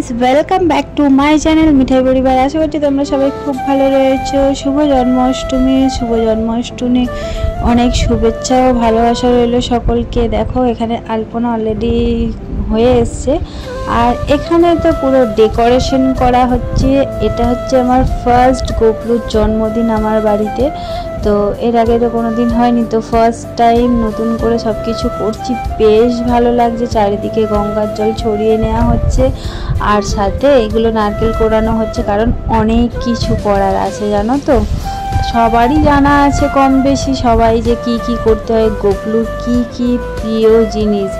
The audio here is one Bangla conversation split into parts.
Guys, welcome back to my channel Mithai Parivar. আশা করছি তোমরা সবাই খুব ভালো রয়েছো। শুভ জন্মাষ্টমী, অনেক শুভেচ্ছা ও ভালোবাসা রইল সকলকে। দেখো এখানে আলপনা অলরেডি হয়ে এসছে, আর এখানে তো পুরো ডেকোরেশন করা হচ্ছে। এটা হচ্ছে আমার ফার্স্ট গোপলুর জন্মদিন আমার বাড়িতে। তো এর আগে তো কোনো দিন হয়নি, তো ফার্স্ট টাইম নতুন করে সব কিছু করছি। বেশ ভালো লাগছে, চারিদিকে গঙ্গার জল ছড়িয়ে নেওয়া হচ্ছে, আর সাথে এগুলো নারকেল কোড়ানো হচ্ছে, কারণ অনেক কিছু করার আছে জানো তো। সবারই জানা আছে কম বেশি সবাই যে কি কি করতে হয়, গোপলুর কি কি প্রিয় জিনিস,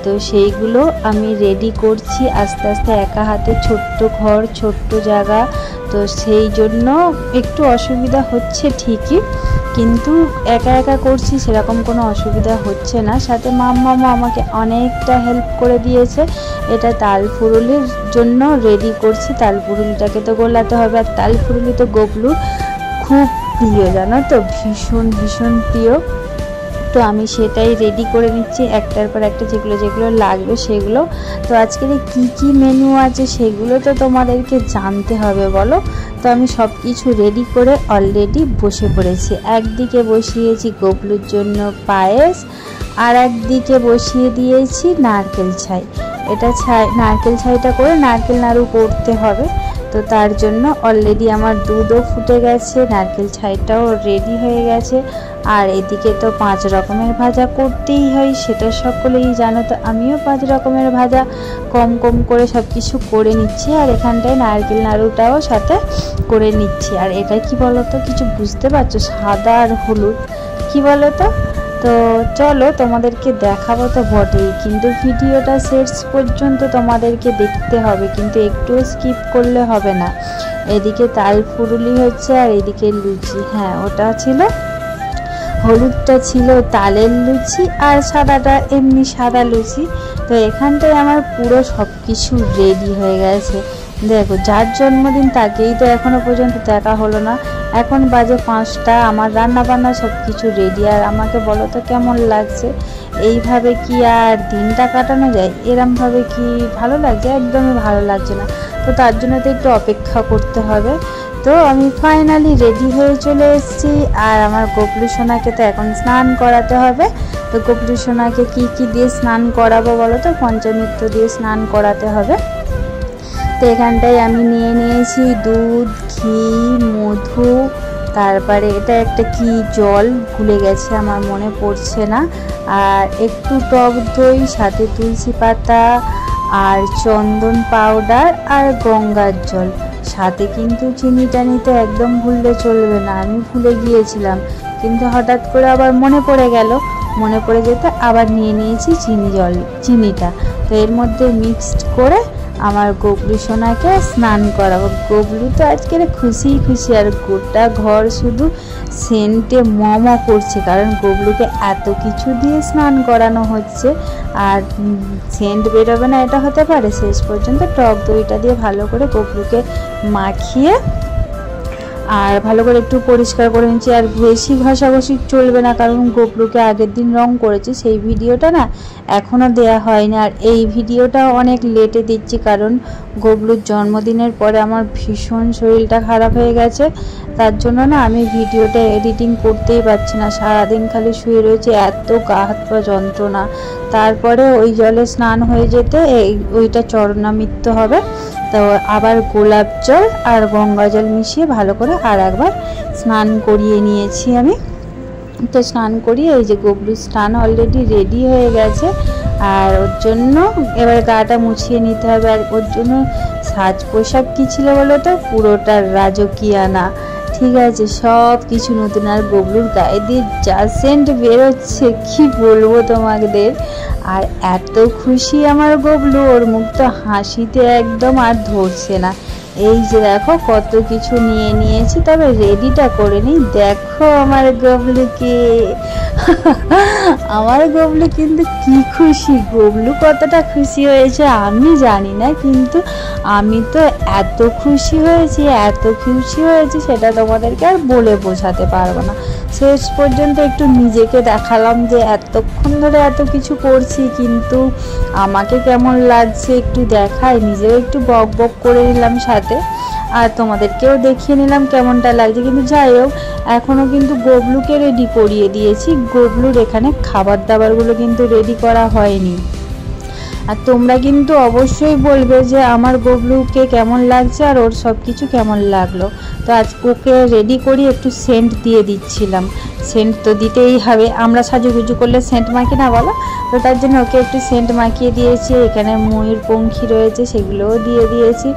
তো সেইগুলো আমি রেডি করছি আস্তে আস্তে একা হাতে। ছোট্ট ঘর, ছোট্ট জায়গা, তো সেই জন্য একটু অসুবিধা হচ্ছে ঠিকই, কিন্তু একা একা করছি সেরকম কোনো অসুবিধা হচ্ছে না। সাথে মাম্মা আমাকে অনেকটা হেল্প করে দিয়েছে। এটা তাল ফুরুলির জন্য রেডি করছি। তাল ফুরুলিটাকে তো গোলাতে হবে, আর তাল ফুরুলি তো গোপলুর খুব প্রিয় জানো তো, ভীষণ ভীষণ প্রিয়। তো আমি সেটাই রেডি করে নিচ্ছি একটার পর একটা, যেগুলো যেগুলো লাগবে সেগুলো। তো আজকের কি কি মেনু আছে সেগুলো তো তোমাদেরকে জানতে হবে বলো। তো আমি সব কিছু রেডি করে অলরেডি বসে পড়েছি। একদিকে বসিয়েছি গোপলুর জন্য পায়েস, আর একদিকে বসিয়ে দিয়েছি নারকেল ছাই। এটা নারকেল ছাইটা করে নারকেল নাড়ু করতে হবে, তো তার জন্য অলরেডি আমার দুধও ফুটে গেছে, নারকেল ছাইটাও রেডি হয়ে গেছে। আর এদিকে তো 5 রকমের ভাজা করতেই হয়, সেটা সকলেই জানো। তো আমিও 5 রকমের ভাজা কম কম করে সব কিছু করে নিচ্ছি, আর এখানটায় নারকেল নাড়ুটাও সাথে করে নিচ্ছি। আর এটা কি বলো তো, কিছু বুঝতে পারছো? সাদা আর হলুদ কি বলো তো। তো চলো তোমাদেরকে দেখাবো তো বটেই, কিন্তু ভিডিওটা শেষ পর্যন্ত তোমাদেরকে দেখতে হবে, কিন্তু একটুও স্কিপ করলে হবে না। এদিকে তাল ফুরুলি হচ্ছে, আর এদিকে লুচি। হ্যাঁ, ওটা ছিল হলুদটা ছিল তালের লুচি, আর সাদাটা এমনি সাদা লুচি। তো এখানটায় আমার পুরো সব কিছু রেডি হয়ে গেছে। দেখো, যার জন্মদিন তাকেই তো এখনো পর্যন্ত দেখা হলো না। এখন বাজে 5টা, আমার রান্না বান্না সব কিছু রেডি। আর আমাকে বলো তো কেমন লাগছে? এইভাবে কি আর দিনটা কাটানো যায়? এরমভাবে কি ভালো লাগছে? একদমই ভালো লাগছে না। তো তার জন্য তো একটু অপেক্ষা করতে হবে। তো আমি ফাইনালি রেডি হয়ে চলে এসেছি, আর আমার গোপলু সোনাকে তো এখন স্নান করাতে হবে। তো গোপলু সোনাকে কী কী দিয়ে স্নান করাবো বলো তো? পঞ্চামৃত দিয়ে স্নান করাতে হবে। তো এখানটায় আমি নিয়ে নিয়েছি দুধ, ঘি, মধু, তারপরে এটা একটা কি জল ভুলে গেছে, আমার মনে পড়ছে না, আর একটু টক দই, সাথে তুলসী পাতা, আর চন্দন পাউডার, আর গঙ্গার জল। সাথে কিন্তু চিনিটা নিতে একদম ভুললে চলবে না। আমি ভুলে গিয়েছিলাম, কিন্তু হঠাৎ করে আবার মনে পড়ে গেল, মনে পড়ে যেতে আবার নিয়ে নিয়েছি চিনিটা। তো এর মধ্যে মিক্সড করে আমার গোপলু সোনাকে স্নান করাবো। গোপলু তো আজকের খুশি খুশি, আর গোটা ঘর শুধু সেন্টে করছে, কারণ গোপলুকে এত কিছু দিয়ে স্নান করানো হচ্ছে, আর সেন্ট বেরোবে না এটা হতে পারে? শেষ পর্যন্ত টক দইটা দিয়ে ভালো করে গোপলুকে মাখিয়ে আর ভালো করে একটু পরিষ্কার করে নিচ্ছি। আর বেশি ঘষাঘষি চলবে না, কারণ গোপলুকে আগের দিন রং করেছি, সেই ভিডিওটা না এখনও দেয়া হয়নি। আর এই ভিডিওটা অনেক লেটে দিচ্ছি, কারণ গোপলুর জন্মদিনের পরে আমার ভীষণ শরীরটা খারাপ হয়ে গেছে। তার জন্য না আমি ভিডিওটা এডিটিং করতেই পারছি না। সারাদিন খালি শুয়ে রয়েছে, এত গা হাত পা যন্ত্রণা। তারপরে ওই জলে স্নান হয়ে যেতে ওইটা চরণামৃত হবে। তো আবার গোলাপ জল আর গঙ্গা জল মিশিয়ে ভালো করে আর একবার স্নান করিয়ে নিয়েছি আমি। তো স্নান করিয়ে এই যে গোপলুর স্নান অলরেডি রেডি হয়ে গেছে, আর ওর জন্য এবার গাটা মুছিয়ে নিতে হবে। আর ওর জন্য সাজ পোশাক কী ছিল বলো তো? পুরোটা রাজকীয়ানা, ঠিক আছে, সব কিছু নতুন। আর গোপলুর গায়ে দিয়ে যা সেন্ট বেরোচ্ছে কি বলবো তোমাদের। আর এত খুশি আমার গোপলু, ওর মুখটা হাসিতে একদম আর ধরছে না। এই যে দেখো কত কিছু নিয়ে নিয়েছি, তবে রেডিটা করে নিই। দেখো আমার গোপলুকে, আমার গোপলু কিন্তু কি খুশি। গোপলু কতটা খুশি হয়েছে আমি জানি না, কিন্তু আমি তো এত খুশি হয়েছি সেটা তোমাদেরকে আর বলে বোঝাতে পারবো না। শেষ পর্যন্ত একটু নিজেকে দেখালাম যে এতক্ষণ ধরে এত কিছু করছি, কিন্তু আমাকে কেমন লাগছে একটু দেখাই, নিজেও একটু বক বক করে নিলাম সাথে, আর তোমাদেরকেও দেখিয়ে নিলাম কেমনটা লাগছে। কিন্তু যাই হোক, এখনও কিন্তু গবলুকে রেডি করিয়ে দিয়েছি। গবলুর এখানে খাবার দাবারগুলো কিন্তু রেডি করা হয়নি। আর তোমরা কিন্তু অবশ্যই বলবে যে আমার গবলুকে কেমন লাগছে আর ওর সব কিছু কেমন লাগলো। তো আজ ওকে রেডি করি একটু সেন্ট দিয়ে দিচ্ছিলাম। সেন্ট তো দিতেই হবে, আমরা সাজুগুজু করলে সেন্ট মাখি না বলো? তো তার জন্য ওকে একটু সেন্ট মাখিয়ে দিয়েছি। এখানে ময়ূরপঙ্খী রয়েছে, সেগুলোও দিয়ে দিয়েছি।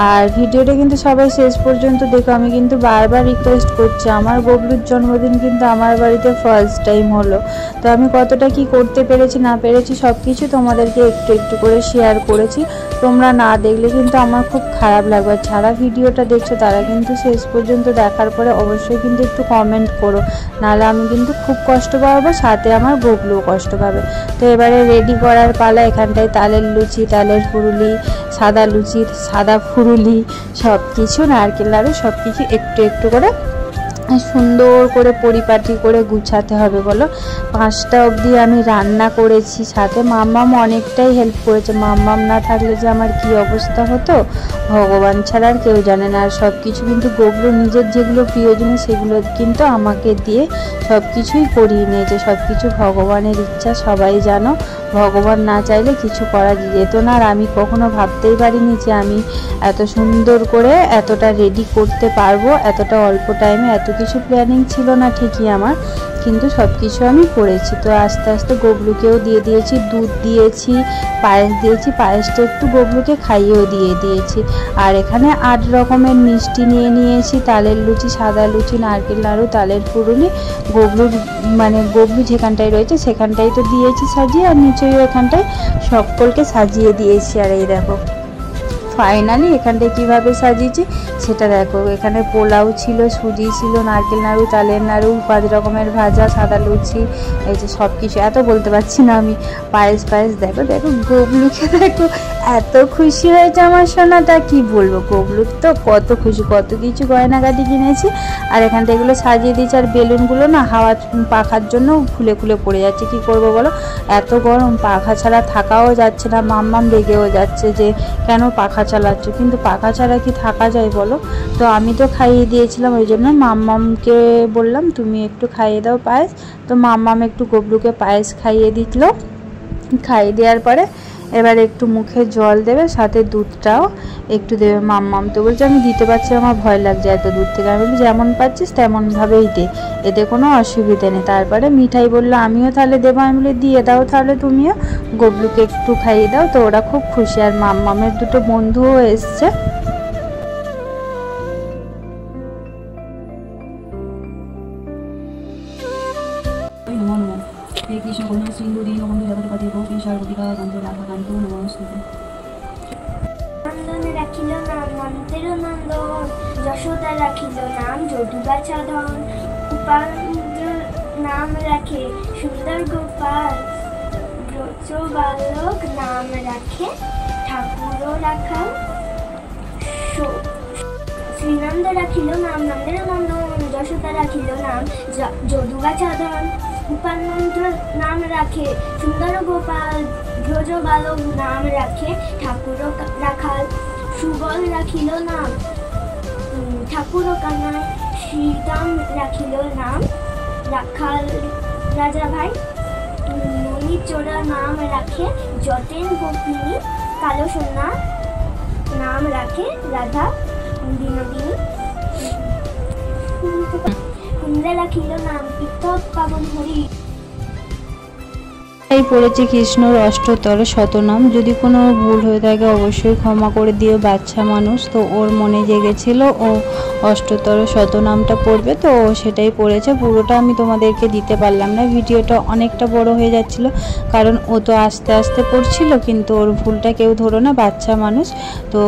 আর ভিডিওটা কিন্তু সবাই শেষ পর্যন্ত দেখো। আমি কিন্তু বারবার রিকোয়েস্ট করছি, আমার গবলুর জন্মদিন কিন্তু আমার বাড়িতে ফার্স্ট টাইম হলো। তো আমি কতটা কি করতে পেরেছি না পেরেছি সব কিছু তোমাদেরকে একটু একটু করে শেয়ার করেছি। তোমরা না দেখলে কিন্তু আমার খুব খারাপ লাগবে। যারা ভিডিওটা দেখছো তারা কিন্তু শেষ পর্যন্ত দেখার পরে অবশ্যই কিন্তু একটু কমেন্ট করো, নাহলে আমি কিন্তু খুব কষ্ট পাবো, সাথে আমার গবলুও কষ্ট পাবে। তো এবারে রেডি করার পালা। এখানটায় তালের লুচি, তালের ফুরুলি, সাদা লুচি, সাদা ফুরুলি, সব কিছু, নারকেল নাড়ু, সব কিছু একটু একটু করে সুন্দর করে পরিপাটি করে গুছাতে হবে। বলো, 5টা অবধি আমি রান্না করেছি, সাথে মাম্মাম অনেকটাই হেল্প করেছে। মাম্মাম না থাকলে যে আমার কি অবস্থা হতো ভগবান ছাড়া আর কেউ জানে না। আর সব কিছু কিন্তু গবলু নিজের যেগুলো প্রিয় জিনিস সেগুলো কিন্তু আমাকে দিয়ে সব কিছুই করিয়ে নিয়েছে। সব কিছু ভগবানের ইচ্ছা, সবাই জানো, ভগবান না চাইলে কিছু করা যেত না। আর আমি কখনো ভাবতেই পারিনি যে আমি এত সুন্দর করে এতটা রেডি করতে পারবো, এতটা অল্প টাইমে। এত কিছু প্ল্যানিং ছিল না ঠিকই আমার, কিন্তু সব কিছু আমি করেছি। তো আস্তে আস্তে গবলুকেও দিয়ে দিয়েছি, দুধ দিয়েছি, পায়েস দিয়েছি। পায়েসটা একটু গবলুকে খাইয়েও দিয়ে দিয়েছি। আর এখানে 8 রকমের মিষ্টি নিয়ে নিয়েছি, তালের লুচি, সাদা লুচি, নারকেল নাড়ু, তালের ফুরুলি। গবলুর মানে গবলু যেখানটায় রয়েছে সেখানটাই তো দিয়েছি সাজিয়ে, আর নিচেও এখানটায় সকলকে সাজিয়ে দিয়েছি। আর এই দেখো ফাইনালি এখানটায় কীভাবে সাজিয়েছি সেটা দেখো। এখানে পোলাও ছিল, সুজি ছিল, নারকেল নাড়ু, তালের নাড়ু, 5 রকমের ভাজা, সাদা লুচি, এই যে সব কিছু। এত বলতে পারছি না আমি। পায়েস দেখো দেখো গবলুকে দেখো, এত খুশি হয়েছে আমার সোনাটা, কি বলবো। গবলুর তো কত খুশি, কত কিছু গয়নাগাটি কিনেছি। আর এখানটা এগুলো সাজিয়ে দিয়েছি। আর বেলুনগুলো না হাওয়া পাখার জন্য খুলে খুলে পড়ে যাচ্ছে। কি করব বলো, এত গরম, পাখা ছাড়া থাকাও যাচ্ছে না। মাম্মাম রেগেও যাচ্ছে যে কেন পাখা চালাচ্ছ, কিন্তু পাখা ছাড়া কি থাকা যায় বলো? তো আমি তো খাইয়ে দিয়েছিলাম, ওই জন্য মাম্মামকে বললাম তুমি একটু খাইয়ে দাও পায়েস। তো মাম্মাম একটু গবলুকে পায়েস খাইয়ে দিল। খাইয়ে দেওয়ার পরে এবার একটু মুখে জল দেবে, সাথে দুধটাও একটু দেবে। মাম্মাম তো বলছে আমি দিতে পারছি, আমার ভয় লাগছে এত দূর থেকে। আমি বলি যেমন পাচ্ছিস তেমনভাবেই দে, এতে কোনো অসুবিধে নেই। তারপরে মিঠাই বললো আমিও তাহলে দেবো। আমি বলি দিয়ে দাও তাহলে তুমিও, গবলুকে একটু খাইয়ে দাও। তো ওরা খুব খুশি। আর মাম্মামের দুটো বন্ধুও এসছে। কৃষ্ণ কন্যা সিন্ধুরি নবন্ধু জগৎপতি গোপী সর্বদিকা গন্ধ রাধা কান্ত নমস্তুতে। নন্দনে রাখিল নাম মন্ত্রের নন্দন, যশোদা রাখিল নাম যদুগাছা ধন, উপান্দ্র নাম রাখে সুন্দর গোপাল, ব্রজ বালক নাম রাখে ঠাকুর রাখাল, শ্রীনন্দ রাখিল নাম নন্দের নন্দন, যশোদা রাখিল নাম যদুগাছা ধন, উপান্দ্র নাম রাখে সুন্দর গোপাল, ব্রজ বালক নাম রাখে ঠাকুর রাখাল, সুবল রাখিল নাম ঠাকুর কানাই, শ্রীরাম রাখিল নাম রাখাল রাজা ভাই, মণিচোরা নাম রাখে যতেন গোপিনী, কালো সোনা নাম রাখে রাধা বিনোদিনী, কুমড়া রাখিল নাম পিতক পাবন হরি। এই পড়েছে কৃষ্ণর অষ্টতর শতনাম। যদি কোনো ভুল হয়ে থাকে অবশ্যই ক্ষমা করে দিও, বাচ্চা মানুষ তো, ওর মনে জেগেছিল ও অষ্টতর শতনামটা পড়বে, তো ও সেটাই পড়েছে। পুরোটা আমি তোমাদেরকে দিতে পারলাম না, ভিডিওটা অনেকটা বড় হয়ে যাচ্ছিল, কারণ ও তো আস্তে আস্তে পড়ছিল। কিন্তু ওর ভুলটা কেউ ধরো না, বাচ্চা মানুষ তো।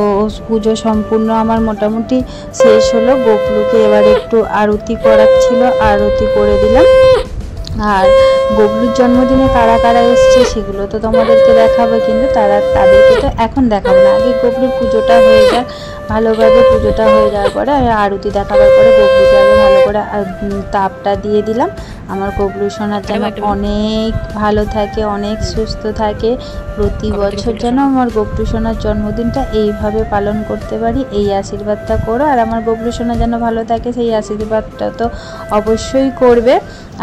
পুজো সম্পূর্ণ আমার মোটামুটি শেষ হলো। গবলুকে এবার একটু আরতি করাচ্ছিল, আরতি করে দিলাম। আর গবলুর জন্মদিনে কারা কারা এসছে সেগুলো তো তোমাদেরকে দেখাবো, কিন্তু তাদেরকে তো এখন দেখাবো না। আগে গবলুর পুজোটা হয়ে যাক, ভালোভাবে পুজোটা হয়ে যাওয়ার পরে আরতি দেখাবার পরে গবলুকে আগে ভালো করে তাপটা দিয়ে দিলাম। আমার গবলু সোনার যেন অনেক ভালো থাকে, অনেক সুস্থ থাকে, প্রতি বছর যেন আমার গবলু সোনার জন্মদিনটা এইভাবে পালন করতে পারি, এই আশীর্বাদটা করো। আর আমার গবলু সোনা যেন ভালো থাকে সেই আশীর্বাদটা তো অবশ্যই করবে।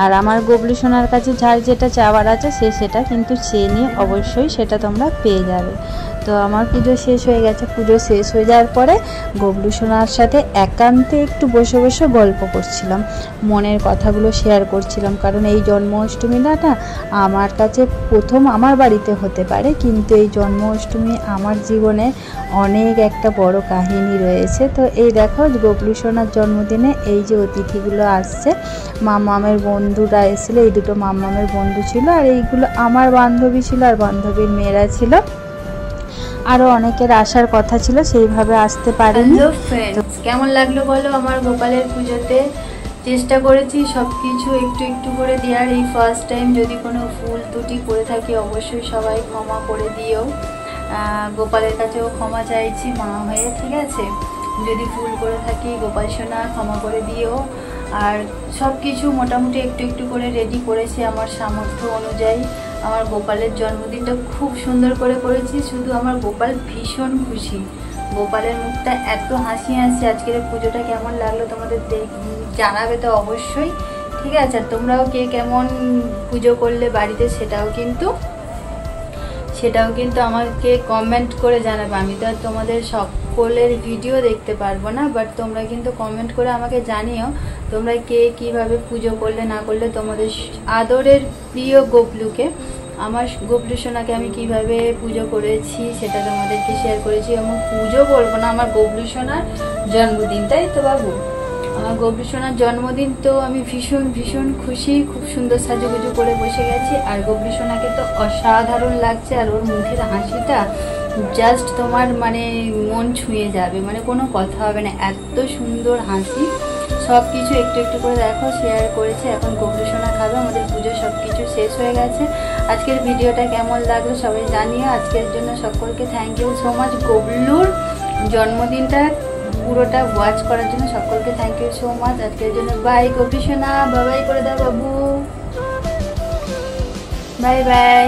আর আমার গবলু সোনার কাছে যার যেটা চাওয়ার আছে সেটা কিন্তু চেয়ে নিয়ে অবশ্যই সেটা তোমরা পেয়ে যাবে। তো আমার পুজো শেষ হয়ে গেছে। পুজো শেষ হয়ে যাওয়ার পরে গবলু সোনার সাথে একান্তে একটু বসে বসে গল্প করছিলাম, মনের কথাগুলো শেয়ার করছিলাম। কারণ এই জন্মাষ্টমীটা না আমার কাছে প্রথম আমার বাড়িতে হতে পারে, কিন্তু এই জন্মাষ্টমী আমার জীবনে অনেক একটা বড় কাহিনী রয়েছে। তো এই দেখো গবলু সোনার জন্মদিনে এই যে অতিথিগুলো আসছে, মামামের বন্ধুরা এসেছিলো, এই দুটো মামামের বন্ধু ছিল, আর এইগুলো আমার বান্ধবী ছিল আর বান্ধবীর মেয়েরা ছিল। আরও অনেকের আসার কথা ছিল, সেইভাবে আসতে পারেনি। হ্যালো ফ্রেন্ডস, কেমন লাগলো বলো আমার গোপালের পুজোতে? চেষ্টা করেছি সব কিছু একটু একটু করে দেওয়ার। এই ফার্স্ট টাইম যদি কোনো ভুল ত্রুটি করে থাকি অবশ্যই সবাই ক্ষমা করে দিও। গোপালের কাছেও ক্ষমা চাইছি মা হয়ে, ঠিক আছে? যদি ভুল করে থাকি গোপাল সোনা ক্ষমা করে দিও। আর সব কিছু মোটামুটি একটু একটু করে রেডি করেছি আমার সামর্থ্য অনুযায়ী। আমার গোপালের জন্মদিনটা খুব সুন্দর করে করেছি, শুধু আমার গোপাল ভীষণ খুশি। গোপালের মুখটা এত হাসি হাসি। আজকের পুজোটা কেমন লাগলো তোমাদের জানাবে তো অবশ্যই, ঠিক আছে? আর তোমরাও কে কেমন পুজো করলে বাড়িতে সেটাও কিন্তু আমাকে কমেন্ট করে জানাবে। আমি তো আর তোমাদের সকলের ভিডিও দেখতে পারবো না, বাট তোমরা কিন্তু কমেন্ট করে আমাকে জানিও তোমরা কে কিভাবে পুজো করলে না করলে। তোমাদের আদরের প্রিয় গবলুকে, আমার গবলু সোনাকে আমি কিভাবে পুজো করেছি সেটা তোমাদেরকে শেয়ার করেছি। আমার পুজো বলবো না, আমার গবলু সোনার জন্মদিন, তাই তো বাবু? আমার গবলু সোনার জন্মদিন, তো আমি ভীষণ ভীষণ খুশি। খুব সুন্দর সাজুগুজু করে বসে গেছি, আর গবলু সোনাকে তো অসাধারণ লাগছে। আর ওর মুখের হাসিটা জাস্ট তোমার মানে মন ছুঁয়ে যাবে, মানে কোনো কথা হবে না, এত সুন্দর হাসি। সব কিছু একটু একটু করে দেখো শেয়ার করেছে। এখন গবলু সোনা খাবে, আমাদের পুজো সব কিছু শেষ হয়ে গেছে। আজকের ভিডিওটা কেমন লাগলো সবাই জানিও। আজকের জন্য সকলকে থ্যাংক ইউ সো মাচ। গবলুর জন্মদিনটা পুরোটা ওয়াচ করার জন্য সকলকে থ্যাংক ইউ সো মাচ। আজকের জন্য বাই গবলু সোনা, বাবাই করে দাও বাবু, বাই বাই।